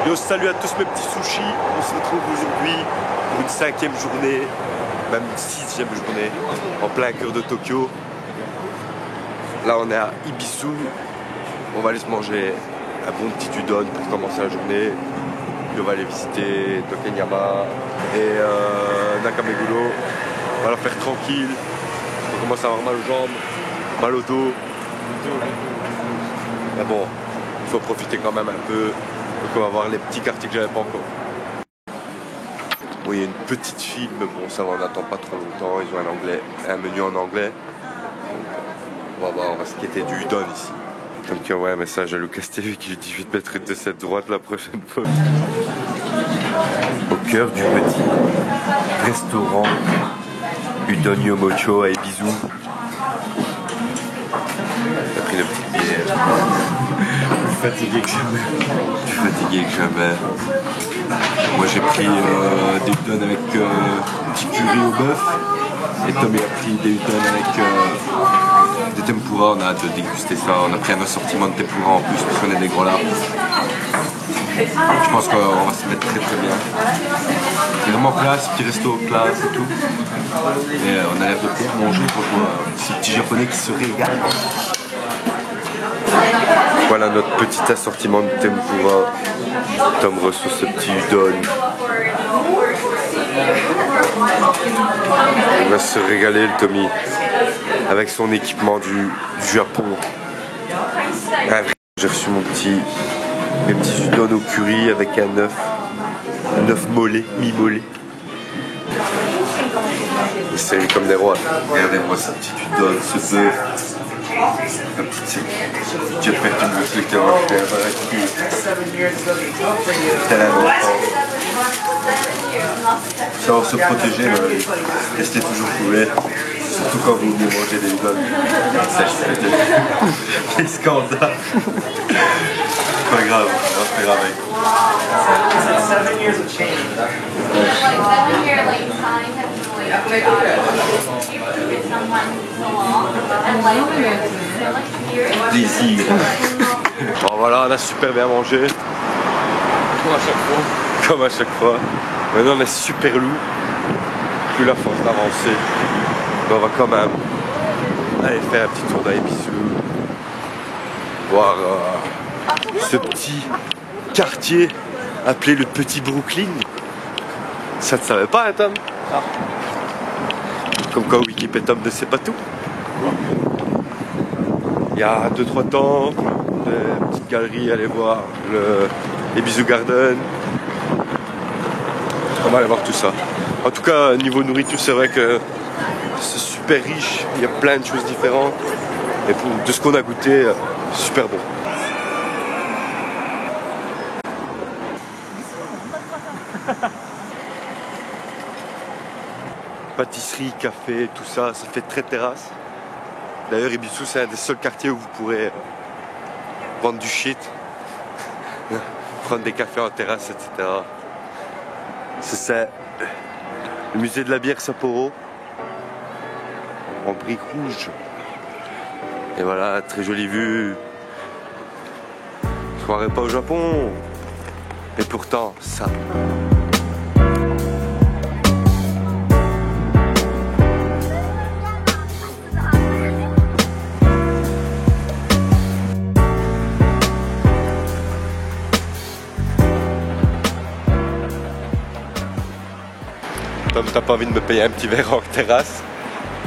Yo, salut à tous mes petits sushis. On se retrouve aujourd'hui pour une 5e journée, même une 6e journée, en plein cœur de Tokyo. Là, on est à Ibisu. On va aller se manger un bon petit udon pour commencer la journée. Puis on va aller visiter Tokenyama et Nakameguro. On va la faire tranquille. On commence à avoir mal aux jambes, mal au dos. Mais bon, il faut profiter quand même un peu. Donc on va voir les petits quartiers que j'avais pas encore. Oui, il y a une petite file, mais bon, ça va, on n'attend pas trop longtemps. Ils ont un menu en anglais. On va voir, on va se quitter du udon ici. Donc ouais, un message à Lucas TV qui lui dit je vais te mettre de cette droite la prochaine fois. Au cœur du petit restaurant Udon Yomocho à Ibisu. On a pris une petite bière. Plus fatigué que jamais. Plus fatigué que jamais. Moi j'ai pris des udon avec petit curry au bœuf. Et Tom il a pris des udon avec des tempura. On a hâte de déguster ça. On a pris un assortiment de tempura en plus parce qu'on est des gros là. Je pense qu'on va se mettre très très bien. C'est vraiment classe, petit resto classe et tout. Et on a l'air de pouvoir manger pour ces petits japonais qui se régalent. Voilà notre petit assortiment de tempura. Tom reçoit ce petit udon. Il va se régaler le Tommy avec son équipement du Japon. J'ai reçu mes petits udon au curry avec un œuf mollet, mi-mollet. Ils servent comme des rois. Regardez-moi ce petit udon, ce bœuf. Un petit jet fait une musique qui va faire ça va se protéger, restez toujours couverts, surtout quand vous venez manger des udon. Ça, je fais des scandales. Pas grave, on va faire avec. Plaisir. Bon voilà, on a super bien mangé. Comme à chaque fois. Maintenant on est super lourd. Plus la force d'avancer. Mais on va quand même aller faire un petit tour dans Ibisu. Voir ce petit quartier appelé le Petit Brooklyn. Ça ne savais pas, hein, Tom? Ah. Comme quoi Wikip et Tom ne sait pas tout. Il y a 2-3 temples, des petites galeries, allez voir le Ibisu Garden. On va aller voir tout ça. En tout cas, niveau nourriture, c'est vrai que c'est super riche. Il y a plein de choses différentes. Et de ce qu'on a goûté, super bon. Pâtisserie, café, tout ça, ça fait très terrasse. D'ailleurs, Ibisu, c'est un des seuls quartiers où vous pourrez vendre du shit, prendre des cafés en terrasse, etc. C'est ça, le musée de la bière Sapporo, en briques rouges. Et voilà, très jolie vue. Je croirais pas au Japon. Et pourtant, ça. Tom, t'as pas envie de me payer un petit verre en terrasse?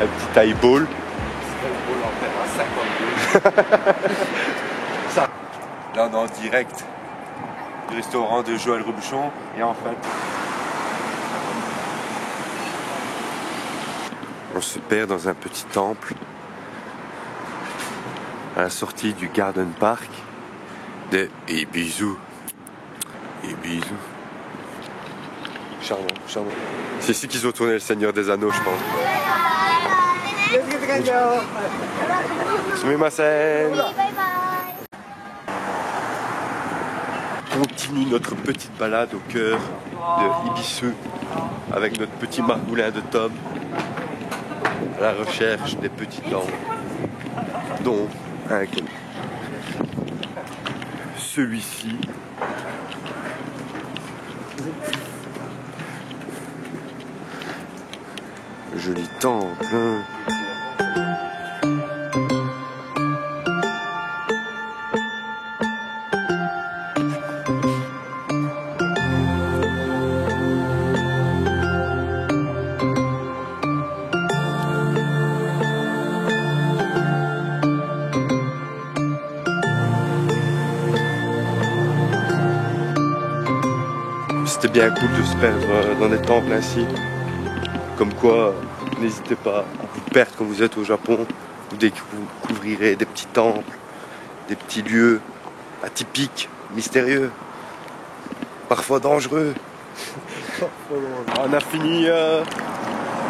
Un petit highball? En terrasse, 50 €. Là, on est en direct du restaurant de Joël Robuchon. Et en fait, on se perd dans un petit temple à la sortie du Garden Park de Ibisu. Ibisu. Charmant, charmant. C'est ici qu'ils ont tourné Le Seigneur des Anneaux, je pense. Sumimasen. Continue notre petite balade au cœur de Ibisu avec notre petit margoulin de Tom à la recherche des petites lampes, dont un celui-ci Joli temple, hein. C'était bien cool de se perdre dans des temples ainsi. Comme quoi, n'hésitez pas à vous perdre quand vous êtes au Japon, ou dès que vous découvrirez des petits temples, des petits lieux atypiques, mystérieux, parfois dangereux. On a fini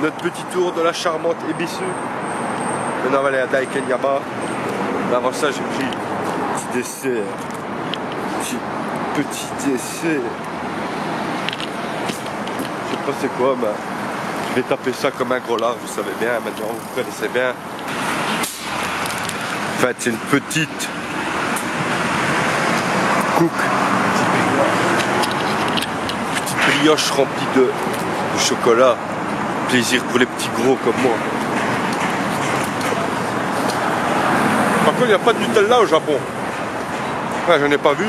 notre petit tour de la charmante Ebisu. Maintenant on va aller à Daikanyama. Mais avant ça j'ai pris un petit dessert. Petit dessert. Je sais pas c'est quoi, mais je vais taper ça comme un gros lard, vous savez bien, maintenant vous connaissez bien. En fait c'est une petite cook, petite brioche remplie de chocolat. Plaisir pour les petits gros comme moi. Par contre il n'y a pas de Nutella au Japon. Ouais, j'en ai pas vu.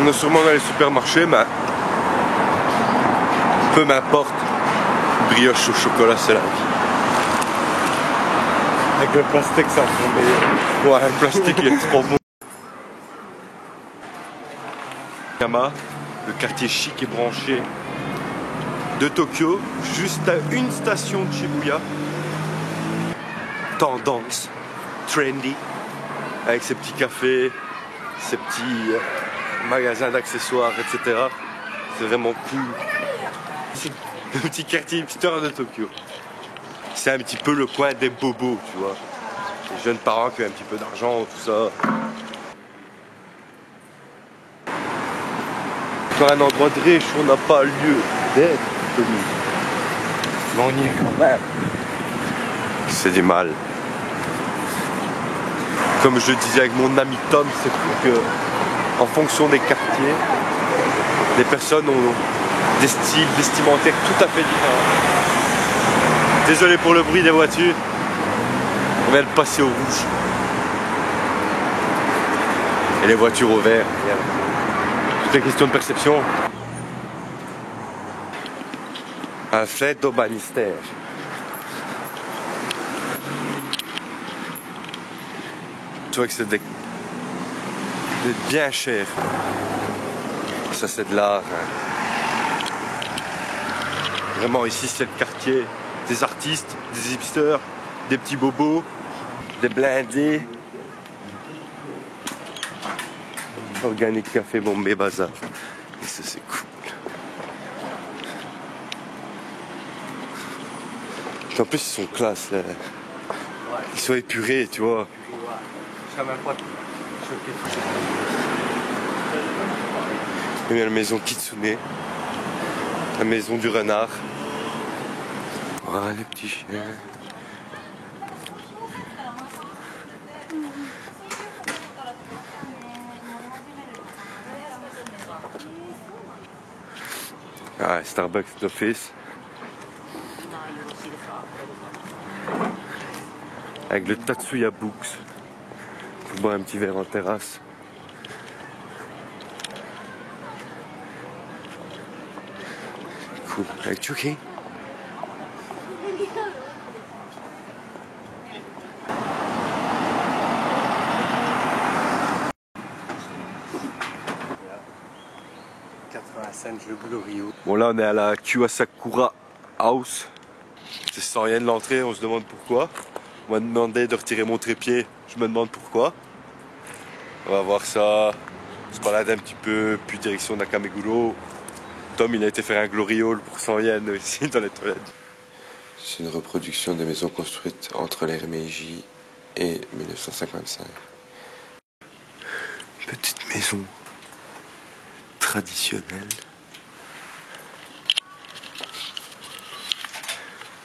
On est sûrement dans les supermarchés, mais peu m'importe. Brioche au chocolat, c'est la vie. Avec le plastique, ça fait meilleur. Ouais, le plastique il est trop bon. Yama, le quartier chic et branché de Tokyo, juste à une station de Shibuya. Tendance, trendy, avec ses petits cafés, ses petits magasins d'accessoires, etc. C'est vraiment cool. C'est le petit quartier hipster de Tokyo. C'est un petit peu le coin des bobos, tu vois. Les jeunes parents qui ont un petit peu d'argent, tout ça. Quand un endroit de riche, on n'a pas lieu d'être. Mais on y est quand même. C'est du mal. Comme je le disais avec mon ami Tom, c'est fou que, en fonction des quartiers, les personnes ont des styles vestimentaires tout à fait différents. Désolé pour le bruit des voitures. On vient de passer au rouge. Et les voitures au vert. Toutes les questions de perception. Alfredo Bannister. Tu vois que c'est bien cher. Ça c'est de l'art. Hein. Vraiment ici c'est le quartier des artistes, des hipsters, des petits bobos, des blindés. Organic Café Bombay Bazaar. Et ça c'est cool. En plus ils sont classe là. Ils sont épurés, tu vois. Il y a la maison Kitsune, la maison du renard. Voilà les petits chiens. Ah, Starbucks d'office. Avec le Tatsuya Books. Pour boire un petit verre en terrasse. Cool. Avec Chucky. Bon là on est à la Kiwasakura House. C'est 100 yens l'entrée, on se demande pourquoi. On m'a demandé de retirer mon trépied, je me demande pourquoi. On va voir ça, on se balade un petit peu, puis direction Nakameguro. Tom il a été faire un gloriole pour 100 yens ici dans les toilettes. C'est une reproduction des maisons construites entre l'ère Meiji et 1955. Petite maison traditionnelle.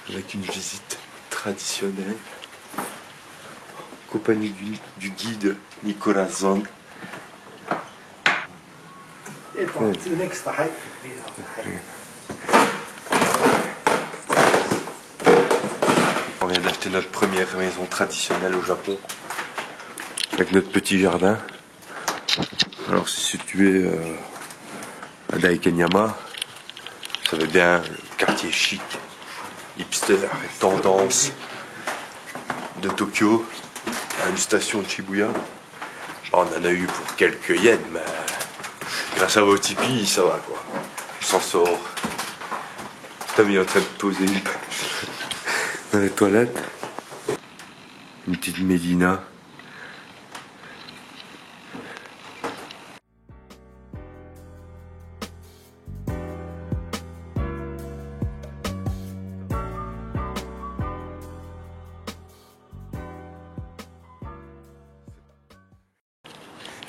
Avec une visite traditionnelle. Compagnie du guide Nicolas Zon. acheté notre première maison traditionnelle au Japon. Avec notre petit jardin. Alors c'est situé à Daikenyama. Vous savez bien, le quartier chic, hipster et tendance de Tokyo, à une station de Shibuya. On en a eu pour quelques yens, mais grâce à vos Tipeee, ça va quoi. On s'en sort. Tommy est en train de poser une page dans les toilettes. Une petite Médina.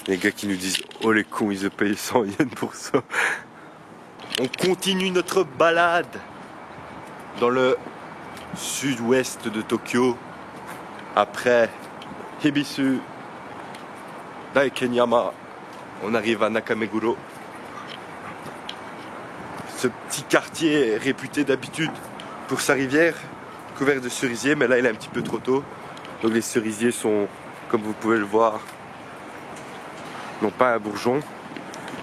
Les gars qui nous disent oh les cons ils ont payé 100 yens pour ça. On continue notre balade dans le sud-ouest de Tokyo. Après Hibisu, Daikenyama, on arrive à Nakameguro. Ce petit quartier est réputé d'habitude pour sa rivière, couvert de cerisiers, mais là il est un petit peu trop tôt. Donc les cerisiers sont, comme vous pouvez le voir, non pas un bourgeon.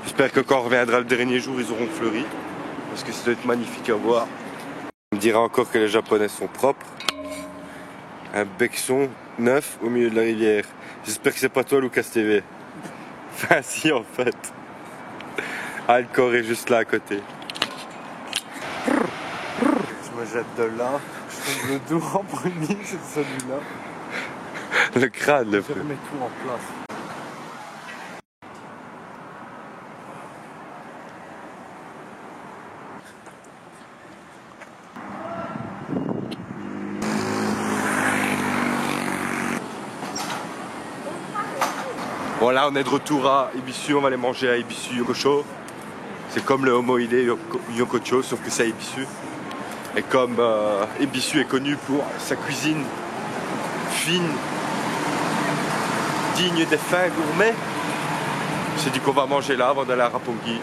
J'espère que quand on reviendra le dernier jour, ils auront fleuri. Parce que ça doit être magnifique à voir. On me dira encore que les Japonais sont propres. Un becson neuf au milieu de la rivière. J'espère que c'est pas toi, Lucas TV. Enfin si, en fait. Ah, le corps est juste là à côté. Je me jette de là, je tombe le dos en premier, c'est celui-là. Le crâne, le Je remets tout en place. Bon là on est de retour à Ibisu, on va aller manger à Ibisu Yokosho. C'est comme le Omoide Yokocho sauf que c'est à Ibisu. Et comme Ibisu est connu pour sa cuisine fine, digne des fins gourmets, j'ai dit qu'on va manger là avant d'aller à Roppongi.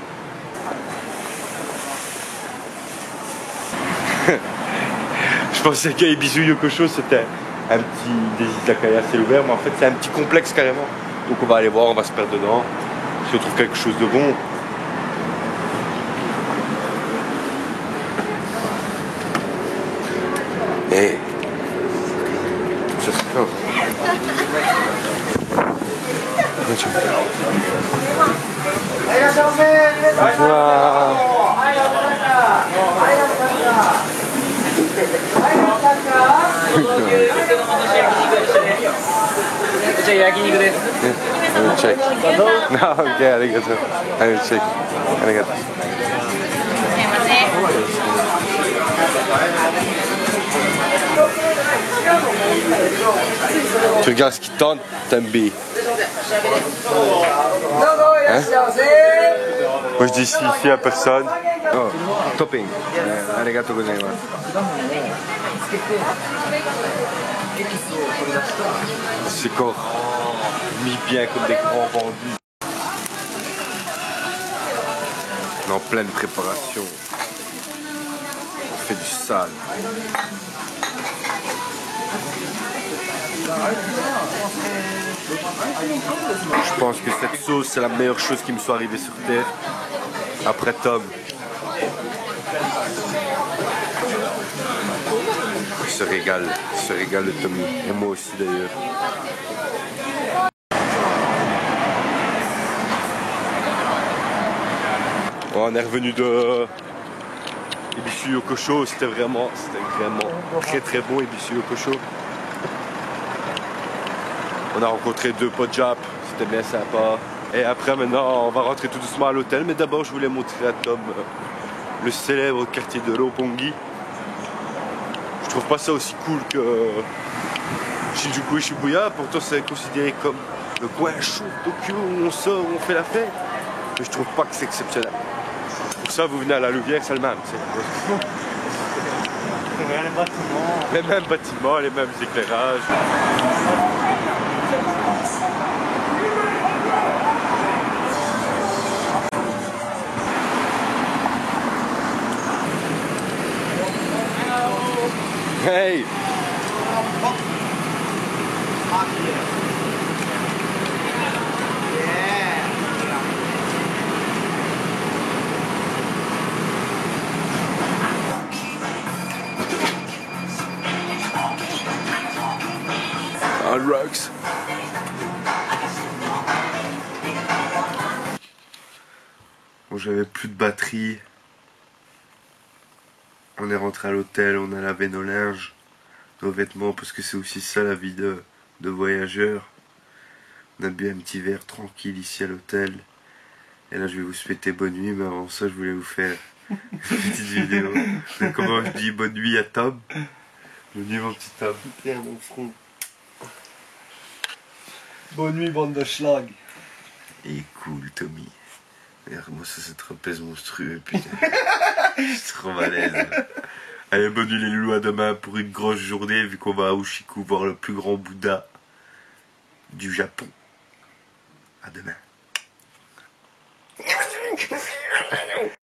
Je pensais qu'à Ibisu Yokosho c'était un petit des izakaya assez ouvert, mais en fait c'est un petit complexe carrément. Donc on va aller voir, on va se perdre dedans. Si on trouve quelque chose de bon. Et ça se fait. I will check. No, okay, arigato. I will check. Arigato. Tu regardes ce qui tente, t'aimes bien. Hein? Moi je dis ici à personne. Oh, topping. Arigato gozaimasu. C'est corps mis bien comme des grands vendus. On est en pleine préparation. On fait du sale. Je pense que cette sauce c'est la meilleure chose qui me soit arrivée sur terre. Après Tom. Il se régale de Tommy. Et moi aussi d'ailleurs. Bon, on est revenu de Ibisu Yokosho. C'était vraiment très très bon Ibisu Yokosho. On a rencontré 2 potes Jap, c'était bien sympa. Et après maintenant on va rentrer tout doucement à l'hôtel. Mais d'abord je voulais montrer à Tom le célèbre quartier de Roppongi. Je trouve pas ça aussi cool que Shinjuku et Shibuya. Pourtant c'est considéré comme le coin chaud de Tokyo où on sort, où on fait la fête. Mais je trouve pas que c'est exceptionnel. Pour ça vous venez à la Louvière, c'est le même. Les mêmes bâtiments, les mêmes éclairages. Hey! Bon, j'avais plus de batterie. On est rentré à l'hôtel, on a lavé nos linges, nos vêtements, parce que c'est aussi ça la vie de voyageur. On a bu un petit verre tranquille ici à l'hôtel. Et là je vais vous souhaiter bonne nuit, mais avant ça je voulais vous faire une petite vidéo de comment je dis bonne nuit à Tom. Bonne nuit mon petit Tom. Tiens mon front. Bonne nuit bande de schlag. Il est cool Tommy. Regarde-moi ça, cette trapèze monstrueux, putain. Je suis trop malaise. Allez, bonne nuit les loulous, à demain pour une grosse journée, vu qu'on va à Ushiku voir le plus grand Bouddha du Japon. À demain.